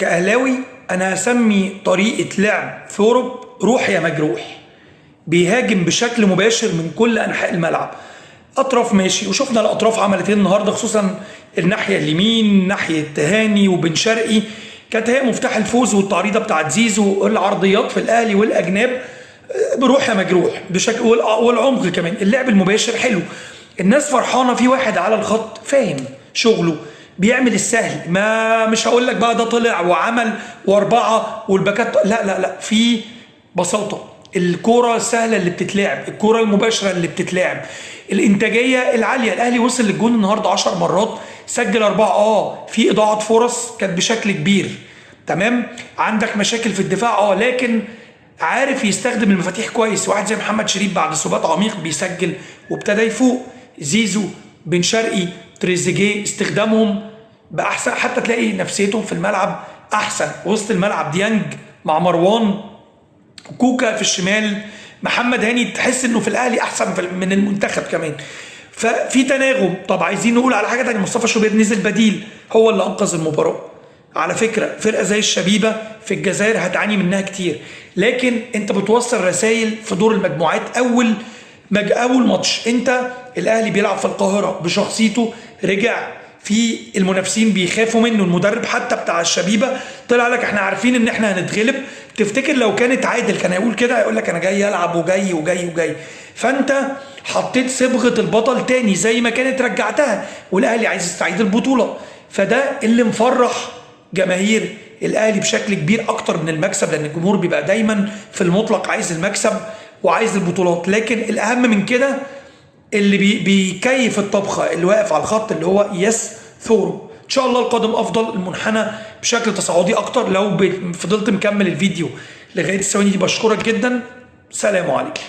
كأهلاوي انا هسمي طريقه لعب ثورب روح يا مجروح. بيهاجم بشكل مباشر من كل انحاء الملعب. اطراف ماشي، وشفنا الاطراف عملت ايه النهارده، خصوصا الناحيه اليمين ناحيه هاني وبن شرقي كانت هي مفتاح الفوز، والتعريضه بتاعت زيزو والعرضيات في الاهلي والاجناب بروح يا مجروح بشكل، والعمق كمان. اللعب المباشر حلو، الناس فرحانه في واحد على الخط فاهم شغله، بيعمل السهل. ما مش هقول لك بقى ده طلع وعمل واربعه والباكات، لا لا لا، في بساطه. الكوره السهله اللي بتتلعب، الكوره المباشره اللي بتتلعب، الانتاجيه العاليه. الاهلي وصل للجون النهارده 10 مرات، سجل 4. في اضاعه فرص كانت بشكل كبير، تمام. عندك مشاكل في الدفاع لكن عارف يستخدم المفاتيح كويس. واحد زي محمد شريف بعد ثبات عميق بيسجل وابتدى يفوق. زيزو، بن شرقي، تريزيجيه استخدامهم باحسن، حتى تلاقي نفسيتهم في الملعب احسن. وسط الملعب ديانج مع مروان، كوكا في الشمال، محمد هاني تحس انه في الاهلي احسن من المنتخب كمان. ففي تناغم. طب عايزين نقول على حاجه ثانيه، مصطفى شوبير نزل بديل، هو اللي انقذ المباراه. على فكره فرقه زي الشبيبه في الجزائر هتعاني منها كتير، لكن انت بتوصل رسائل في دور المجموعات. اول ماتش انت الاهلي بيلعب في القاهره بشخصيته، رجع في المنافسين بيخافوا منه. المدرب حتى بتاع الشبيبه طلع لك احنا عارفين ان احنا هنتغلب. تفتكر لو كانت عادل كان هيقول كده؟ هيقول لك انا جاي العب وجاي وجاي وجاي. فانت حطيت صبغه البطل تاني زي ما كانت رجعتها، والاهلي عايز يستعيد البطوله. فده اللي مفرح جماهير الاهلي بشكل كبير اكتر من المكسب، لان الجمهور بيبقى دايما في المطلق عايز المكسب وعايز البطولات. لكن الاهم من كده اللي بيكيف الطبخه اللي واقف على الخط اللي هو ثورو. ان شاء الله القادم افضل، المنحنى بشكل تصاعدي اكتر. لو فضلت مكمل الفيديو لغايه الثواني دي بشكرك جدا. سلام عليكم.